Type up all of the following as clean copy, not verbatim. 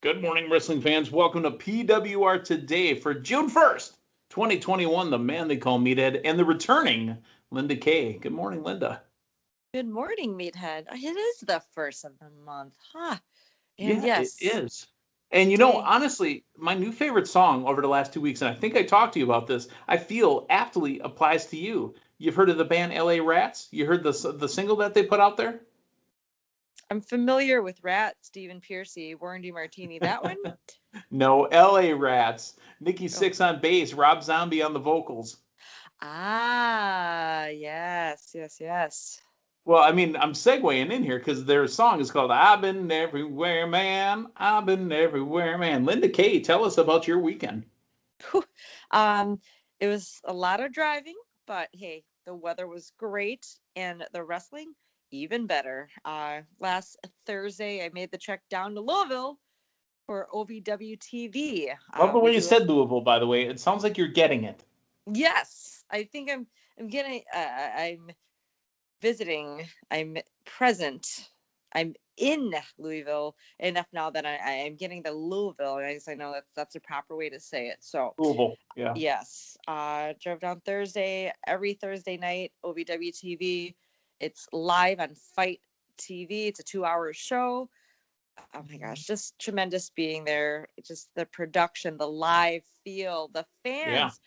Good morning, wrestling fans. Welcome to PWR Today for June 1st, 2021. The man they call Meathead and the returning Linda Kay. Good morning, Linda. Good morning, Meathead. It is the first of the month, huh? And Yeah, it yes, is. And today, honestly, my new favorite song over the last 2 weeks, and I think I talked to you about this, I feel aptly applies to you. You've heard of the band LA Rats? You heard the single that they put out there? I'm familiar with Rat, Stephen Piercy, Warren DeMartini. That one? No, LA Rats. Nikki Oh, Sixx on bass, Rob Zombie on the vocals. yes. Well, I'm segueing in here because their song is called I've Been Everywhere, Man. I've Been Everywhere, Man. Linda Kay, tell us about your weekend. Whew. Um, it was a lot of driving, but hey, the weather was great and the wrestling even better. Last Thursday, I made the trek down to Louisville for OVW TV. Love the We way you do said Louisville, by the way. It sounds like you're getting it. Yes, I think I'm getting I'm visiting, I'm present, I'm in Louisville enough now that I'm getting the Louisville. I guess I know that's a proper way to say it. So Louisville, yeah. yes, drove down Thursday, every Thursday night, OVW TV. It's live on Fight TV. It's a 2 hour show. Oh my gosh, just tremendous being there. Just the production, the live feel, the Yeah. fans.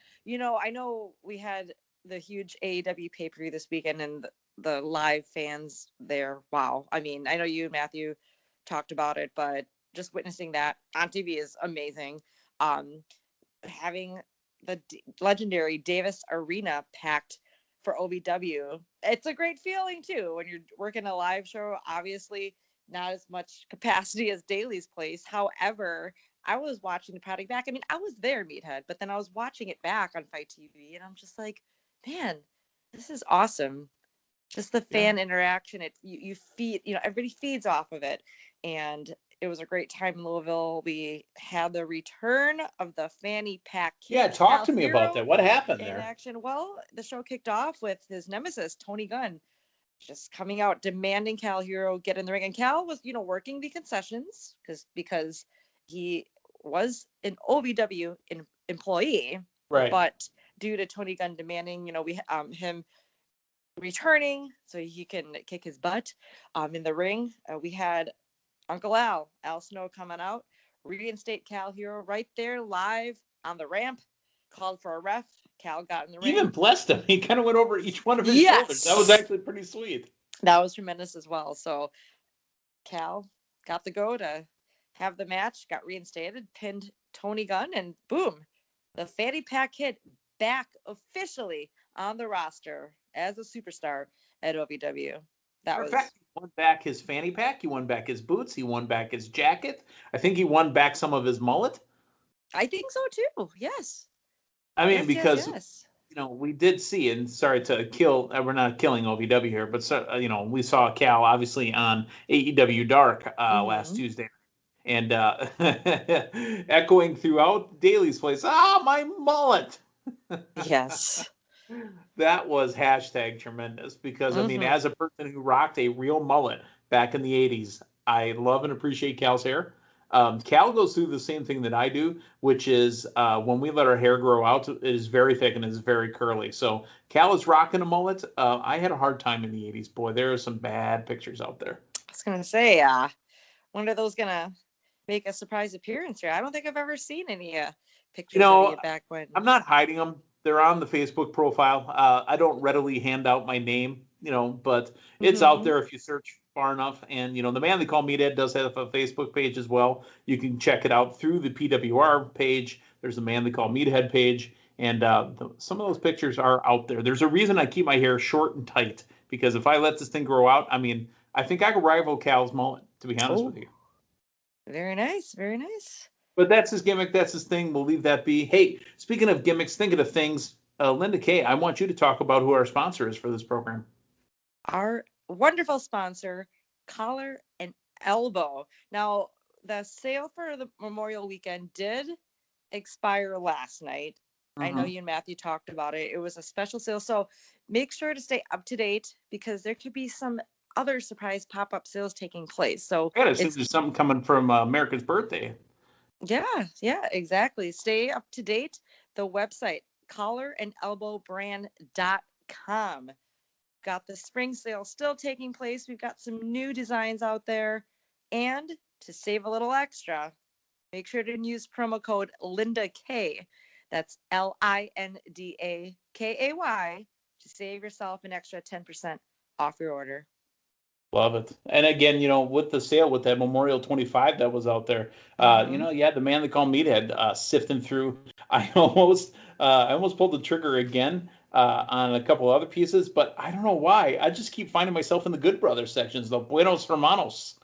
I know we had the huge AEW pay-per-view this weekend and the live fans there. Wow. I mean, I know you and Matthew talked about it, but just witnessing that on TV is amazing. Um, Having the legendary Davis Arena packed for OVW, it's a great feeling too when you're working a live show. Obviously, not as much capacity as Daly's place. However, I was watching the product back. I mean, I was there, Meathead, but then I was watching it back on Fight TV, and I'm just like, man, this is awesome. Just the Yeah. fan interaction. You feed, everybody feeds off of it, and it was a great time in Louisville. We had the return of the fanny pack Yeah, kid, talk Cal to me about Hero, that. What happened in there? action. Well, the show kicked off with his nemesis, Tony Gunn, just coming out demanding Cal Hero get in the ring. And Cal was, working the concessions because he was an OVW employee, Right. but due to Tony Gunn demanding, we him returning so he can kick his butt in the ring, we had Uncle Al Snow coming out, reinstate Cal Hero right there live on the ramp, called for a ref. Cal got in the Even ring. blessed him. He kind of went over each one of his shoulders. That was Yes, actually pretty sweet. that was tremendous as well. So Cal got the go to have the match, got reinstated, pinned Tony Gunn, and boom, the Fanny Pack Kid back officially on the roster as a superstar at OVW. That Matter of was, fact, he won back his fanny pack. He won back his boots. He won back his jacket. I think he won back some of his mullet. I think so too. Yes, Because yes. we did see, and sorry to kill, we're not killing OVW here, but we saw Cal obviously on AEW Dark last Mm-hmm. Tuesday, and echoing throughout Daly's place, my mullet. Yes. That was hashtag tremendous because Mm-hmm. as a person who rocked a real mullet back in the '80s, I love and appreciate Cal's hair. Cal goes through the same thing that I do, which is when we let our hair grow out, it is very thick and is very curly. So Cal is rocking a mullet. I had a hard time in the '80s. Boy, there are some bad pictures out there. I was gonna say, when are those gonna make a surprise appearance here? I don't think I've ever seen any You pictures of know, you back when. I'm not hiding them. They're on the Facebook profile. I don't readily hand out my name, but it's out Mm-hmm. there if you search far enough. And the man they call Meathead does have a Facebook page as well. You can check it out through the PWR page. There's a man they call Meathead page, and some of those pictures are out there. There's a reason I keep my hair short and tight because if I let this thing grow out, I think I could rival Cal's mullet. To be honest with Oh, you. very nice, very nice. But that's his gimmick. That's his thing. We'll leave that be. Hey, speaking of gimmicks, thinking of things, Linda Kay, I want you to talk about who our sponsor is for this program. Our wonderful sponsor, Collar and Elbow. Now, the sale for the Memorial Weekend did expire last night. I know Mm-hmm. you and Matthew talked about it. It was a special sale. So make sure to stay up to date because there could be some other surprise pop-up sales taking place. So I gotta assume it's, there's something coming from America's birthday. yeah, exactly. Stay up to date. The website, collarandelbowbrand.com. Got the spring sale still taking place. We've got some new designs out there. And to save a little extra, make sure to use promo code Linda K. That's LINDAKAY to save yourself an extra 10% off your order. Love it. And again, with the sale, with that Memorial 25 that was out there, you had the man they call Meathead sifting through. I almost pulled the trigger again on a couple other pieces, but I don't know why. I just keep finding myself in the Good Brothers sections, the Buenos Hermanos.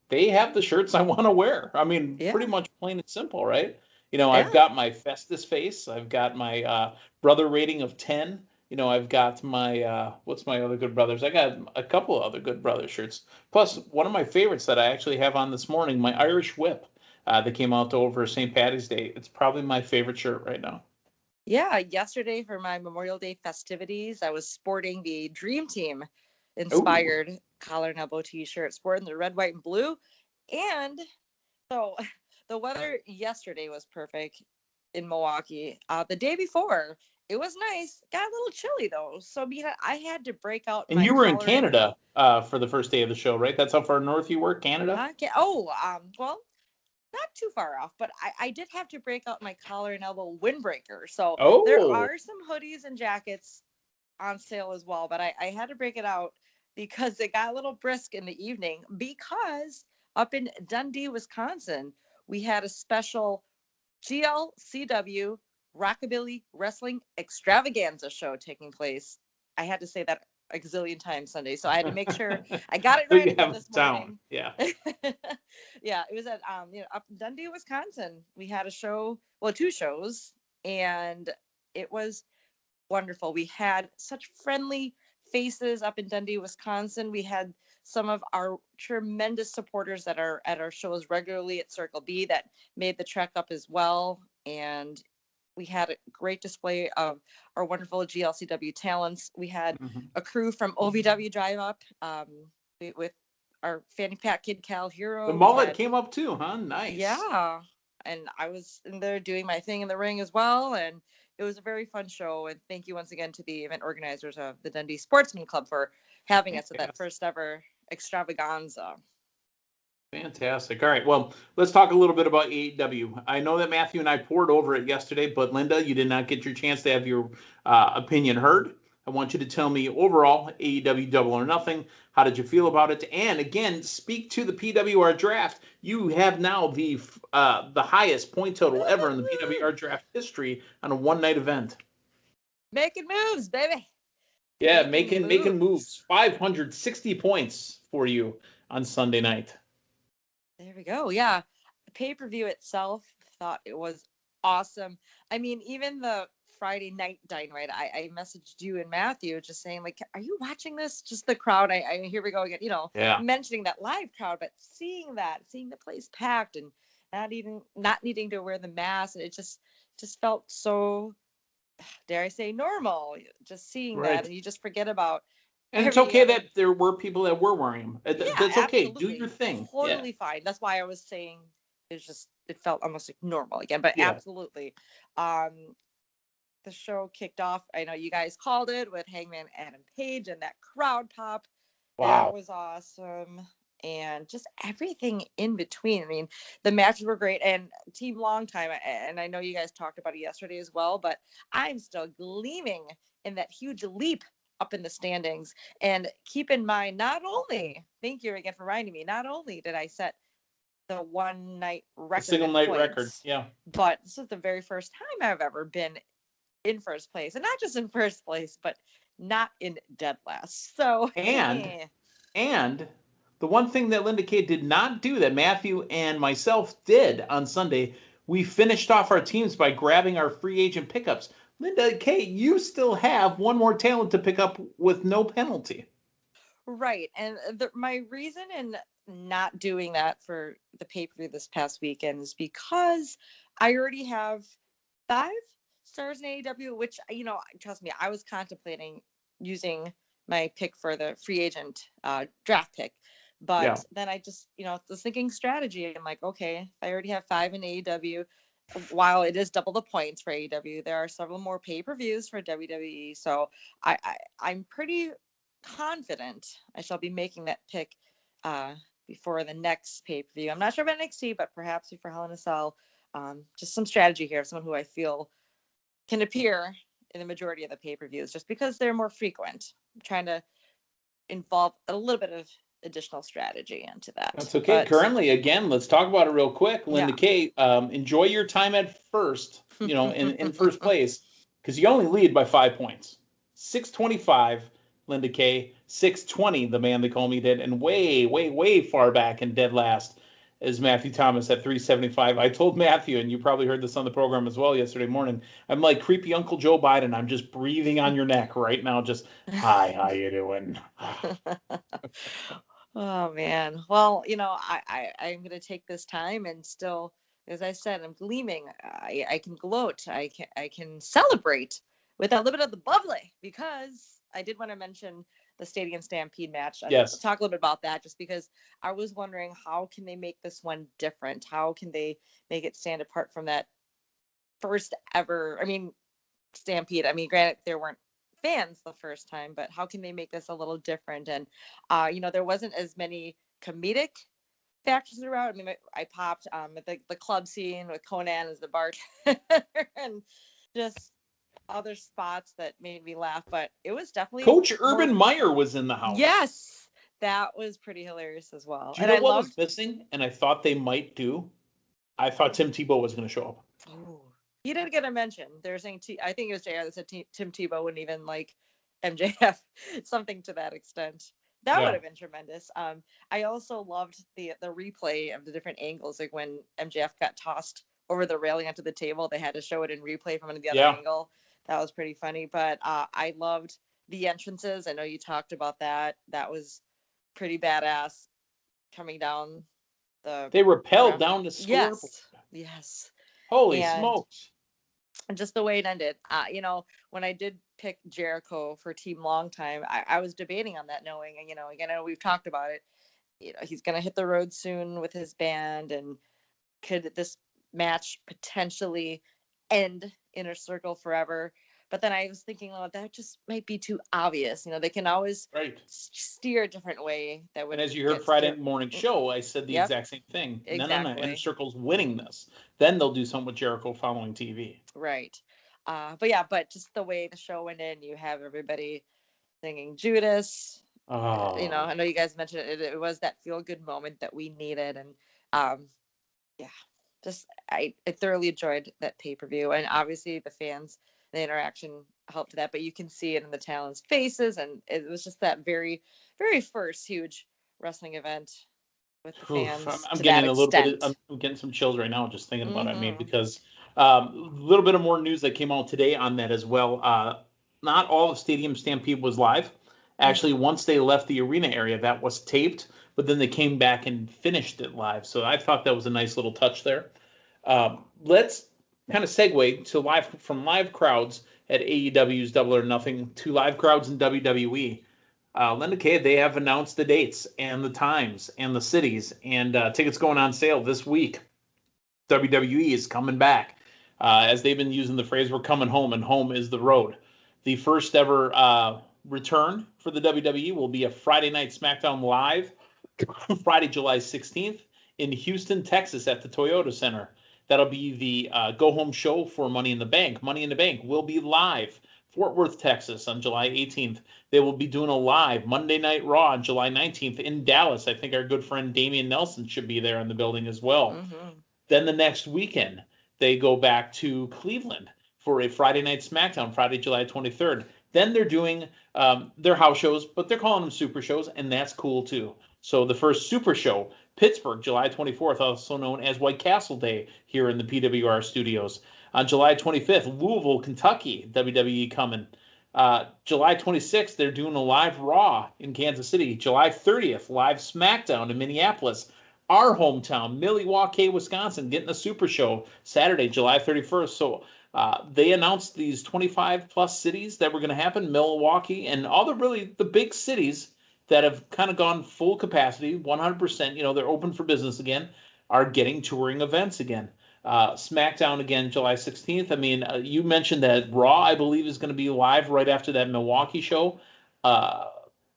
They have the shirts I want to wear. I mean, Yeah. pretty much plain and simple, right? Yeah. I've got my Festus face. I've got my brother rating of 10. I've got my what's my other Good Brothers? I got a couple of other Good Brothers shirts. Plus, one of my favorites that I actually have on this morning, my Irish Whip, that came out over St. Patty's Day. It's probably my favorite shirt right now. Yeah, yesterday for my Memorial Day festivities, I was sporting the Dream Team Ooh. inspired collar and elbow t-shirt, sporting the red, white, and blue. And so the weather yesterday was perfect in Milwaukee. The day before, it was nice. Got a little chilly though. So I had to break out And my you were in collar and Canada for the first day of the show, right? That's how far north you were, Canada? well, not too far off, but I did have to break out my collar and elbow windbreaker. So there Oh. are some hoodies and jackets on sale as well, but I had to break it out because it got a little brisk in the evening, because up in Dundee, Wisconsin, we had a special GLCW Rockabilly Wrestling Extravaganza show taking place. I had to say that a gazillion times Sunday, so I had to make sure I got it So right you again have this down. morning. Yeah. Yeah, it was at up in Dundee, Wisconsin. We had a show, well, two shows, and it was wonderful. We had such friendly faces up in Dundee, Wisconsin. We had some of our tremendous supporters that are at our shows regularly at Circle B that made the trek up as well. And we had a great display of our wonderful GLCW talents. We had a crew from OVW drive up with our fanny pack kid Cal Hero. The mullet came up too, huh? Nice. Yeah. And I was in there doing my thing in the ring as well. And it was a very fun show. And thank you once again to the event organizers of the Dundee Sportsman Club for having us at that first ever extravaganza. Fantastic. All right. Well, let's talk a little bit about AEW. I know that Matthew and I poured over it yesterday, but Linda, you did not get your chance to have your opinion heard. I want you to tell me overall, AEW Double or Nothing. How did you feel about it? And again, speak to the PWR draft. You have now the highest point total ever in the PWR draft history on a one-night event. Making moves, baby. Yeah, making moves. 560 points for you on Sunday night. There we go. Yeah. The pay-per-view itself, thought it was awesome. I mean, even the Friday night Dynamite, I messaged you and Matthew just saying, like, are you watching this? Just the crowd. Here we go again, mentioning that live crowd, but seeing the place packed and not needing to wear the mask. And it just felt so, dare I say, normal. Just seeing that, and you just forget about. And it's okay that there were people that were wearing them. That's okay. Absolutely. Do your thing. Totally fine. That's why I was saying it felt almost like normal again, but absolutely. The show kicked off. I know you guys called it with Hangman Adam Page and that crowd pop. Wow. That was awesome. And just everything in between. I mean, the matches were great, and Team Long Time, and I know you guys talked about it yesterday as well, but I'm still gleaming in that huge leap up in the standings. And keep in mind, thank you again for reminding me, not only did I set the one night record, single night record, but this is the very first time I've ever been in first place, and not just in first place, but not in dead last. So and the one thing that Linda K did not do that Matthew and myself did on Sunday, we finished off our teams by grabbing our free agent pickups. Linda K, you still have one more talent to pick up with no penalty. Right. And my reason in not doing that for the pay-per-view this past weekend is because I already have 5 stars in AEW, which, trust me, I was contemplating using my pick for the free agent draft pick. But then I just, was thinking strategy. I'm like, okay, I already have 5 in AEW. While it is double the points for AEW, there are several more pay-per-views for WWE. So I'm pretty confident I shall be making that pick before the next pay-per-view. I'm not sure about NXT, but perhaps before Hell in a Cell. Just some strategy here, someone who I feel can appear in the majority of the pay-per-views just because they're more frequent. I'm trying to involve a little bit of additional strategy into that. That's okay. But currently, again, let's talk about it real quick. Linda K, enjoy your time at first, in first place, because you only lead by 5 points. 625, Linda K. 620, the man they call Meathead, and way far back in dead last is Matthew Thomas at 375. I told Matthew, and you probably heard this on the program as well yesterday morning, I'm like creepy Uncle Joe Biden. I'm just breathing on your neck right now. Just, hi, how you doing? Oh, man. Well, I'm going to take this time and still, as I said, I'm gleaming. I can gloat. I can celebrate with a little bit of the bubbly, because I did want to mention the Stadium Stampede match. Yes. Talk a little bit about that, just because I was wondering, how can they make this one different? How can they make it stand apart from that first ever, Stampede? Granted, there weren't fans the first time, but how can they make this a little different? And there wasn't as many comedic factors throughout. I popped at the club scene with Conan as the bartender and just other spots that made me laugh, but it was definitely Coach Urban Meyer was in the house. Yes, that was pretty hilarious as well. Do you know what was missing? And I thought they might do. I thought Tim Tebow was going to show up. Oh, he didn't get a mention. They're saying I think it was JR that said Tim Tebow wouldn't even like MJF, something to that extent. That would have been tremendous. I also loved the replay of the different angles, like when MJF got tossed over the railing onto the table. They had to show it in replay from the other angle. That was pretty funny. But I loved the entrances. I know you talked about that. That was pretty badass, coming down They rappelled down the scoreboard. Yes. Holy smokes. And just the way it ended. When I did pick Jericho for Team Long Time, I was debating on that, knowing, again, I know we've talked about it. He's going to hit the road soon with his band, and could this match potentially end Inner Circle forever? But then I was thinking, that just might be too obvious. They can always steer a different way. And as you heard Friday morning show, I said the exact same thing. Exactly. No, Inner Circle's winning this. Then they'll do something with Jericho following TV. Right. But just the way the show went in, you have everybody singing Judas. Oh. I know you guys mentioned it. It was that feel-good moment that we needed. And I thoroughly enjoyed that pay-per-view. And obviously the fans, the interaction helped that, but you can see it in the talents' faces, and it was just that very, very first huge wrestling event with the fans. I'm getting a little bit. I'm getting some chills right now just thinking about it. Because a little bit of more news that came out today on that as well. Not all of Stadium Stampede was live. Actually, once they left the arena area, that was taped, but then they came back and finished it live. So I thought that was a nice little touch there. Let's kind of segue to live crowds at AEW's Double or Nothing to live crowds in WWE. Linda K, they have announced the dates and the times and the cities, and tickets going on sale this week. WWE is coming back. As they've been using the phrase, we're coming home, and home is the road. The first ever return for the WWE will be a Friday Night SmackDown Live, Friday, July 16th in Houston, Texas at the Toyota Center. That'll be the go-home show for Money in the Bank. Money in the Bank will be live. Fort Worth, Texas on July 18th. They will be doing a live Monday Night Raw on July 19th in Dallas. I think our good friend Damian Nelson should be there in the building as well. Mm-hmm. Then the next weekend, they go back to Cleveland for a Friday Night SmackDown, Friday, July 23rd. Then they're doing their house shows, but they're calling them super shows, and that's cool too. So the first super show, Pittsburgh, July 24th, also known as White Castle Day here in the PWR studios. On July 25th, Louisville, Kentucky, WWE coming. July 26th, they're doing a live Raw in Kansas City. July 30th, live SmackDown in Minneapolis. our hometown, Milwaukee, Wisconsin, getting a super show Saturday, July 31st. So they announced these 25 plus cities that were going to happen, Milwaukee and all the big cities that have kind of gone full capacity, 100%, they're open for business again, are getting touring events again. SmackDown again, July 16th. I mean, you mentioned that Raw, I believe, is going to be live right after that Milwaukee show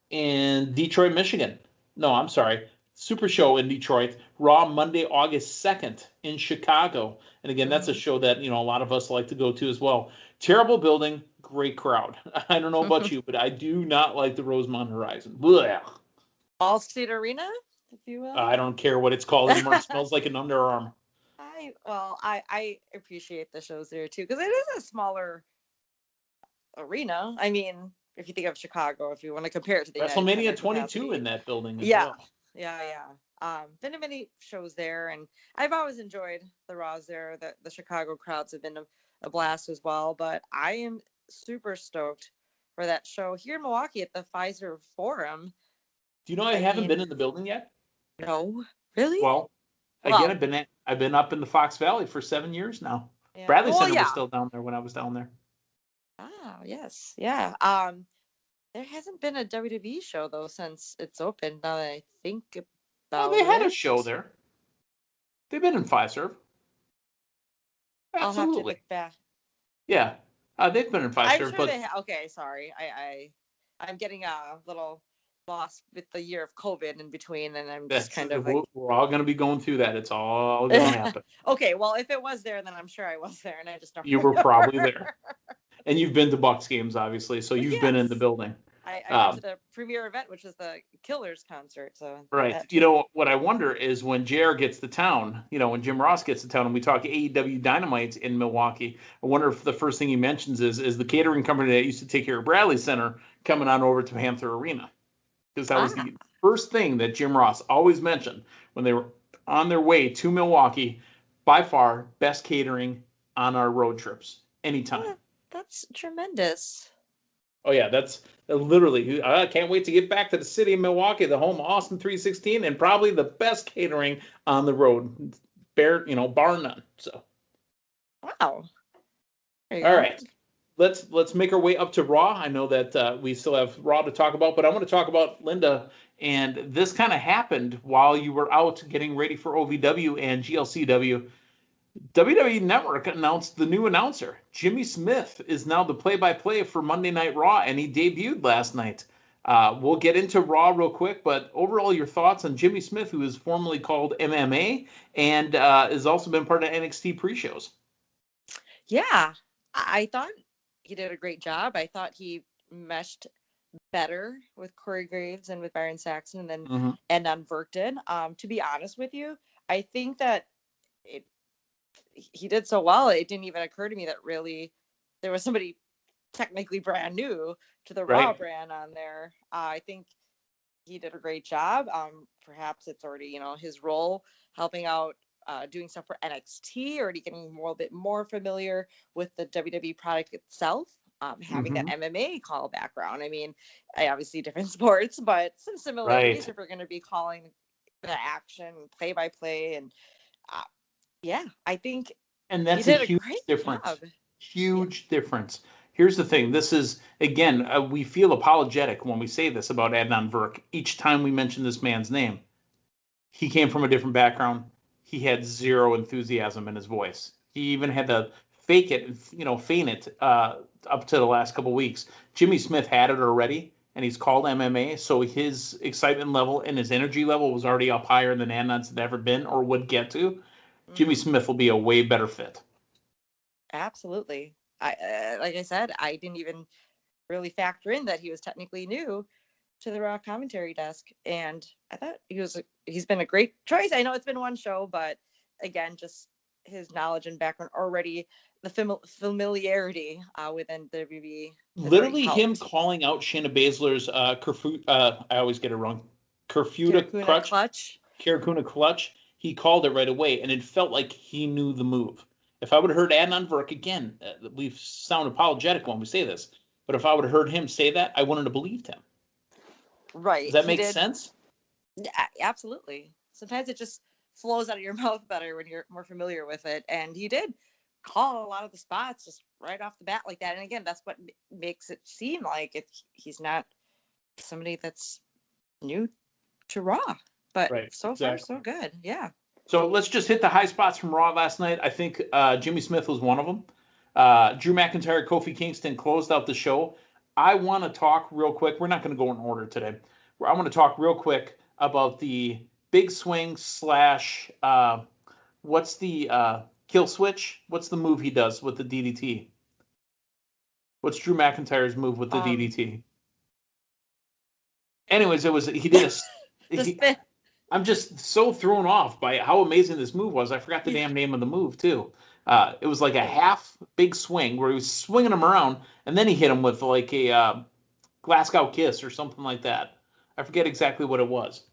in Detroit, Michigan. No, I'm sorry. Super Show in Detroit. Raw Monday, August 2nd in Chicago. And again, that's a show that, a lot of us like to go to as well. Terrible building, great crowd. I don't know about you, but I do not like the Rosemont Horizon. Blech. Allstate Arena, if you will. I don't care what it's called anymore. It smells like an underarm. I appreciate the shows there too, because it is a smaller arena. I mean, if you think of Chicago, if you want to compare it to the WrestleMania 22 in that building as yeah. well. Yeah. Been to many shows there, and I've always enjoyed the Raws there. The Chicago crowds have been a blast as well, but I am super stoked for that show here in Milwaukee at the Pfizer Forum. Do you know I haven't been in the building yet? No, really? Well, again, I've been up in the Fox Valley for 7 years now. Yeah. Bradley Center was still down there when I was down there. Oh, yes. Yeah. There hasn't been a WWE show though since it's opened. Now that I think about they had a show there. They've been in Fiserv. Absolutely. I'll have to look back. Yeah, they've been in Fiserv. I'm sure okay, sorry. I'm getting a little lost with the year of COVID in between, and I'm just kind of like, we're all going to be going through that. It's all going to happen. Okay, well, if it was there, then I'm sure I was there, and I just don't. You were probably there. And you've been to Bucks games, obviously, so you've been in the building. I went to the premier event, which was the Killers concert. So right. What I wonder is when JR gets to town, when Jim Ross gets to town, and we talk AEW Dynamite in Milwaukee, I wonder if the first thing he mentions is the catering company that used to take care of Bradley Center coming on over to Panther Arena. Because that was the first thing that Jim Ross always mentioned when they were on their way to Milwaukee. By far, best catering on our road trips anytime. Yeah. That's tremendous. Oh, yeah, that's literally, I can't wait to get back to the city of Milwaukee, the home of Austin 316, and probably the best catering on the road, bar none. So, wow. All right, let's make our way up to Raw. I know that we still have Raw to talk about, but I want to talk about Linda. And this kind of happened while you were out getting ready for OVW and GLCW. WWE Network announced the new announcer. Jimmy Smith is now the play-by-play for Monday Night Raw, and he debuted last night. We'll get into Raw real quick, but overall, your thoughts on Jimmy Smith, who is formerly called MMA and has also been part of NXT pre-shows. Yeah, I thought he did a great job. I thought he meshed better with Corey Graves and with Byron Saxton than Adnan Virk did. To be honest with you, I think that he did so well, it didn't even occur to me that really there was somebody technically brand new to the Raw brand on there. I think he did a great job. Perhaps it's already, his role helping out, doing stuff for NXT, already getting a bit more familiar with the WWE product itself, having that MMA call background. I mean, obviously different sports, but some similarities if we're going to be calling the action play-by-play and yeah, I think and that's a huge difference. Huge difference. Here's the thing. This is, again, we feel apologetic when we say this about Adnan Virk. Each time we mention this man's name, he came from a different background. He had zero enthusiasm in his voice. He even had to fake it, feign it up to the last couple of weeks. Jimmy Smith had it already, and he's called MMA, so his excitement level and his energy level was already up higher than Adnan's had ever been or would get to. Jimmy Smith will be a way better fit. Absolutely. Like I said, I didn't even really factor in that he was technically new to the Raw commentary desk, and I thought he's been a great choice. I know it's been one show, but again, just his knowledge and background already, the familiarity within the WWE. Literally, him calling out Shayna Baszler's I always get it wrong. Karakuna clutch. He called it right away, and it felt like he knew the move. If I would have heard Adnan Virk, again, we sound apologetic when we say this, but if I would have heard him say that, I wouldn't have believed him. Right. Does that make sense? Yeah, absolutely. sometimes it just flows out of your mouth better when you're more familiar with it. And he did call a lot of the spots just right off the bat like that. And again, that's what makes it seem like he's not somebody that's new to Raw. But Right, so exactly. far, so good. Yeah. So let's just hit the high spots from Raw last night. I think Jimmy Smith was one of them. Drew McIntyre, Kofi Kingston closed out the show. I want to talk real quick. We're not going to go in order today. I want to talk real quick about the big swing slash, what's the kill switch? What's the move he does with the DDT? What's Drew McIntyre's move with the DDT? Anyways, he did a... I'm just so thrown off by how amazing this move was. I forgot the damn name of the move, too. It was like a half big swing where he was swinging him around, and then he hit him with like a Glasgow kiss or something like that. I forget exactly what it was.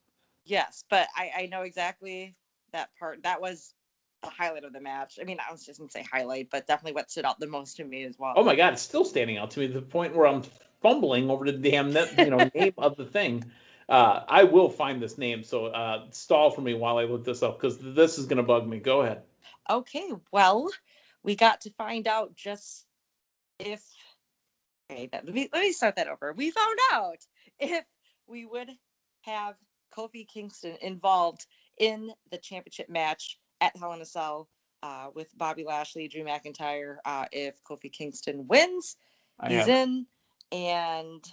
Yes, but I know exactly that part. That was the highlight of the match. I mean, I was just going to say highlight, but definitely what stood out the most to me as well. Oh, my God. It's still standing out to me to the point where I'm fumbling over the damn name of the thing. I will find this name, so stall for me while I look this up because this is going to bug me. Go ahead. Okay, well, we got to find out just if... Okay, let me start that over. We found out if we would have Kofi Kingston involved in the championship match at Hell in a Cell with Bobby Lashley, Drew McIntyre. If Kofi Kingston wins, he's in. And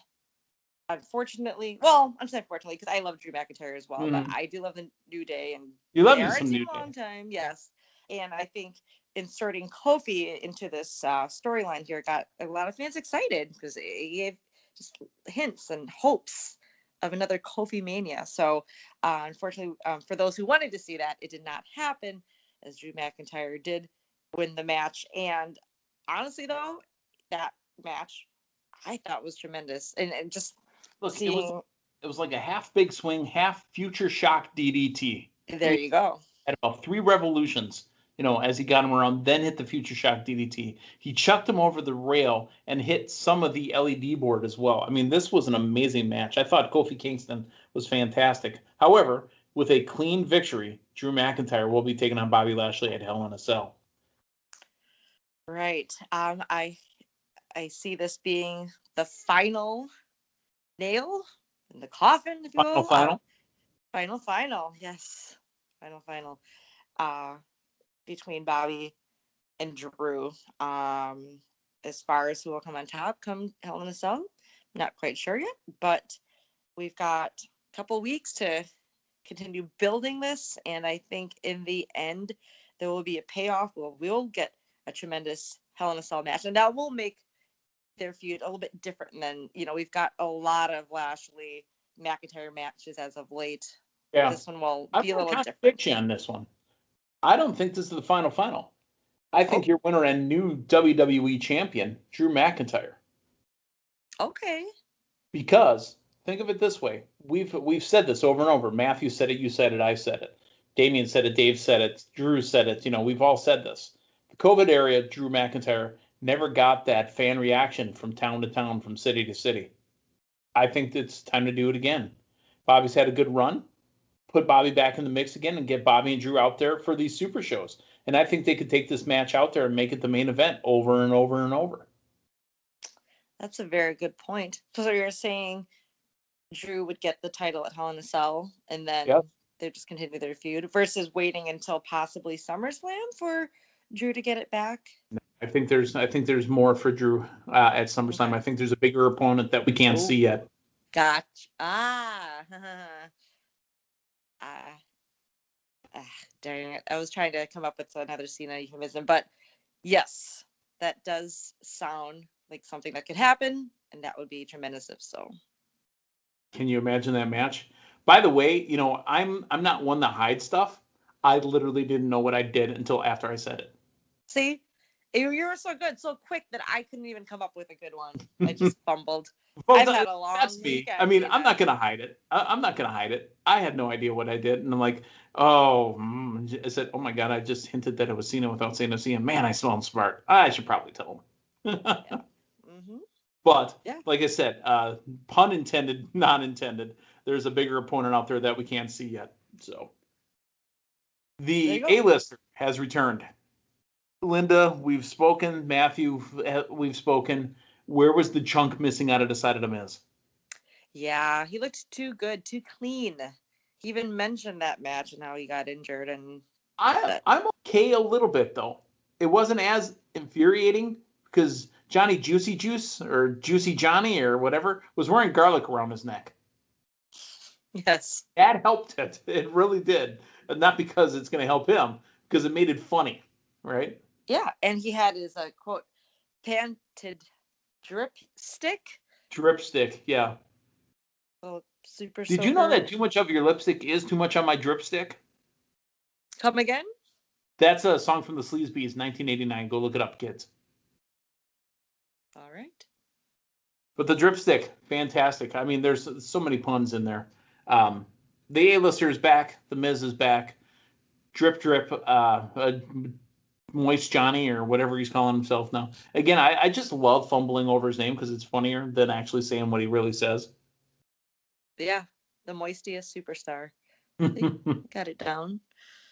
unfortunately, I'm saying unfortunately because I love Drew McIntyre as well, but I do love the New Day, and you love me some New Day. Long time, yes. And I think inserting Kofi into this storyline here got a lot of fans excited because it gave just hints and hopes of another Kofi Mania. So unfortunately, for those who wanted to see that, it did not happen, as Drew McIntyre did win the match. And honestly, though, that match I thought was tremendous. And just seeing... It was like a half big swing, half future shock DDT. There you go. At about 3 revolutions, as he got him around, then hit the future shock DDT. He chucked him over the rail and hit some of the LED board as well. I mean, this was an amazing match. I thought Kofi Kingston was fantastic. However, with a clean victory, Drew McIntyre will be taking on Bobby Lashley at Hell in a Cell. Right. I see this being the final nail in the coffin, if you will. Final. Yes. Final. Between Bobby and Drew. As far as who will come on top come Hell in a Cell, not quite sure yet, but we've got a couple weeks to continue building this, and I think in the end there will be a payoff. We'll get a tremendous Hell in a Cell match, and that will make their feud a little bit different than, we've got a lot of Lashley McIntyre matches as of late. Yeah. This one will be a little different. On this one. I don't think this is the final. I think your winner and new WWE champion, Drew McIntyre. Okay. Because think of it this way. We've said this over and over. Matthew said it, you said it, I said it. Damian said it, Dave said it, Drew said it. We've all said this. The COVID era, Drew McIntyre never got that fan reaction from town to town, from city to city. I think it's time to do it again. Bobby's had a good run. Put Bobby back in the mix again and get Bobby and Drew out there for these super shows. And I think they could take this match out there and make it the main event over and over and over. That's a very good point. So you're saying Drew would get the title at Hell in a Cell, and then they just continue their feud versus waiting until possibly SummerSlam for Drew to get it back? I think there's more for Drew at SummerSlam. Okay. I think there's a bigger opponent that we can't see yet. Gotcha. Dang it. I was trying to come up with another Cena euphemism, but yes, that does sound like something that could happen, and that would be tremendous if so. Can you imagine that match? By the way, I'm not one to hide stuff. I literally didn't know what I did until after I said it. See? You were so good, so quick that I couldn't even come up with a good one. I just fumbled. Well, I've had a long weekend. I mean, I'm not going to hide it. I'm not going to hide it. I had no idea what I did. And I'm like, I said, oh my God, I just hinted that it was Cena without saying Cena. Man, I sound smart. I should probably tell him. But like I said, pun intended, not intended. There's a bigger opponent out there that we can't see yet. So The go. A-lister has returned. Linda, we've spoken. Matthew, we've spoken. Where was the chunk missing out of the side of the Miz? Yeah, he looked too good, too clean. He even mentioned that match and how he got injured and that. I'm okay a little bit though. It wasn't as infuriating because Johnny Juicy Juice or Juicy Johnny or whatever was wearing garlic around his neck. Yes. That helped it. It really did. Not because it's going to help him, because it made it funny, right? Yeah, and he had his quote panted drip stick. Drip stick, yeah. Oh, super Did you know soaker. that too much of your lipstick is too much on my drip stick? Come again? That's a song from the Sleazebees, 1989. Go look it up, kids. All right. But the drip stick, fantastic. I mean, there's so many puns in there. The A-lister is back. The Miz is back. Drip, drip. Moist Johnny or whatever he's calling himself now. Again, I just love fumbling over his name because it's funnier than actually saying what he really says. Yeah, the moistiest superstar. Got it down.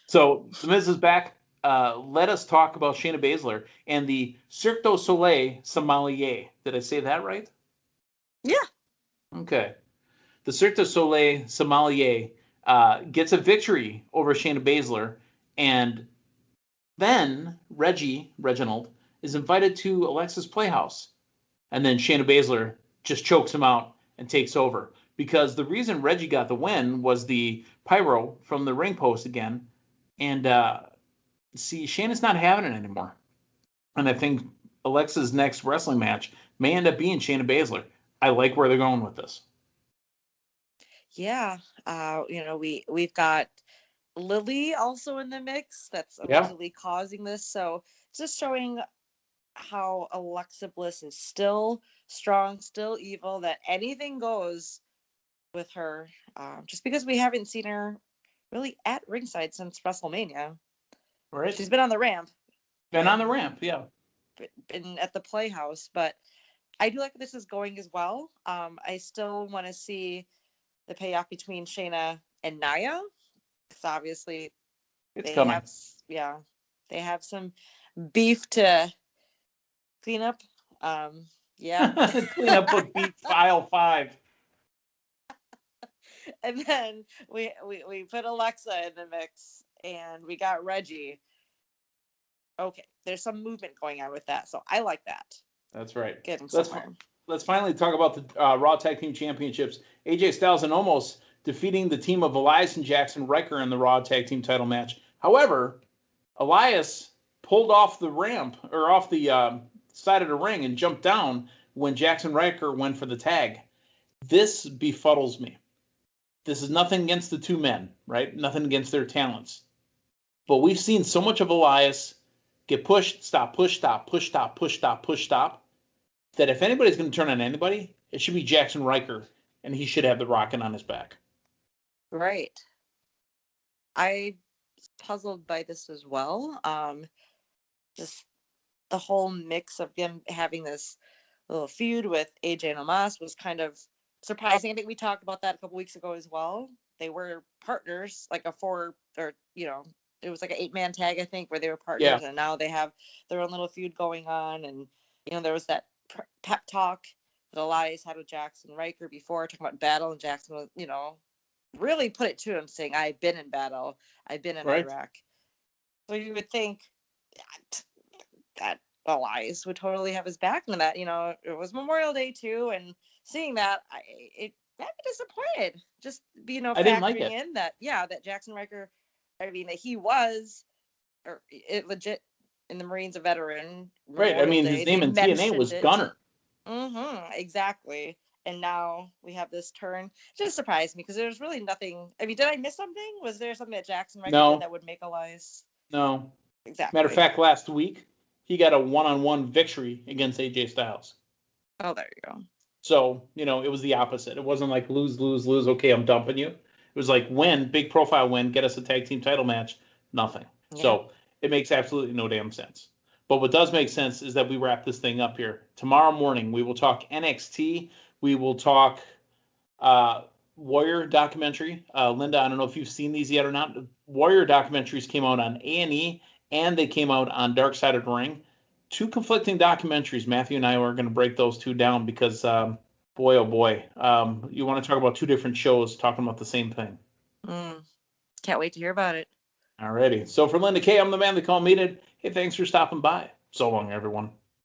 So the Miz is back. Let us talk about Shayna Baszler and the Cirque du Soleil Sommelier. Did I say that right? Yeah. Okay. The Cirque du Soleil Sommelier gets a victory over Shayna Baszler, and then Reginald, is invited to Alexa's Playhouse. And then Shayna Baszler just chokes him out and takes over. Because the reason Reggie got the win was the pyro from the ring post again. And see, Shayna's not having it anymore. And I think Alexa's next wrestling match may end up being Shayna Baszler. I like where they're going with this. Yeah. We've got Lily also in the mix that's allegedly causing this. So it's just showing how Alexa Bliss is still strong, still evil, that anything goes with her. Just because we haven't seen her really at ringside since WrestleMania. Right. She's been on the ramp. Been on the ramp, yeah. Been at the Playhouse, but I do like this is going as well. I still want to see the payoff between Shayna and Nia, because obviously it's they coming. They have some beef to clean up. Clean up with beef file 5. And then we put Alexa in the mix, and we got Reggie. Okay, there's some movement going on with that, so I like that. That's right. Getting somewhere. Let's finally talk about the Raw Tag Team Championships. AJ Styles and Omos defeating the team of Elias and Jackson Riker in the Raw Tag Team title match. However, Elias pulled off the ramp or off the side of the ring and jumped down when Jackson Riker went for the tag. This befuddles me. This is nothing against the two men, right? Nothing against their talents. But we've seen so much of Elias get pushed, stop, push, stop, push, stop, push, stop, push, stop, that if anybody's going to turn on anybody, it should be Jackson Riker, and he should have the rocket on his back. Right. I was puzzled by this as well. Just the whole mix of them having this little feud with AJ and Omos was kind of surprising. I think we talked about that a couple weeks ago as well. They were partners, like it was like an 8-man tag, I think, where they were partners, and now they have their own little feud going on. And there was that pep talk that Elias had with Jackson Riker before, talking about battle, and Jackson was, really put it to him, saying, "I've been in battle, I've been in Iraq." So you would think that Elias would totally have his back in that. It was Memorial Day too, and seeing that, it made me disappointed. Just I didn't like it. In that, that Jackson Riker, that he was, or it legit in the Marines, a veteran. Right. I mean, his name in TNA was Gunner. Exactly. And now we have this turn. It just surprised me because there's really nothing. I mean, did I miss something? Was there something that Jackson Riker did that would make Elias? No. Exactly. Matter of fact, last week, he got a one-on-one victory against AJ Styles. Oh, there you go. So, it was the opposite. It wasn't like lose, lose, lose. Okay, I'm dumping you. It was like win, big profile win, get us a tag team title match. Nothing. Yeah. So it makes absolutely no damn sense. But what does make sense is that we wrap this thing up here. Tomorrow morning, we will talk NXT. We will talk Warrior documentary. Linda, I don't know if you've seen these yet or not. Warrior documentaries came out on A&E and they came out on Dark Side of the Ring. Two conflicting documentaries. Matthew and I were going to break those two down because, boy, oh boy, you want to talk about two different shows talking about the same thing. Can't wait to hear about it. Alrighty. So for Linda Kay, I'm the man they call Meathead. Hey, thanks for stopping by. So long, everyone.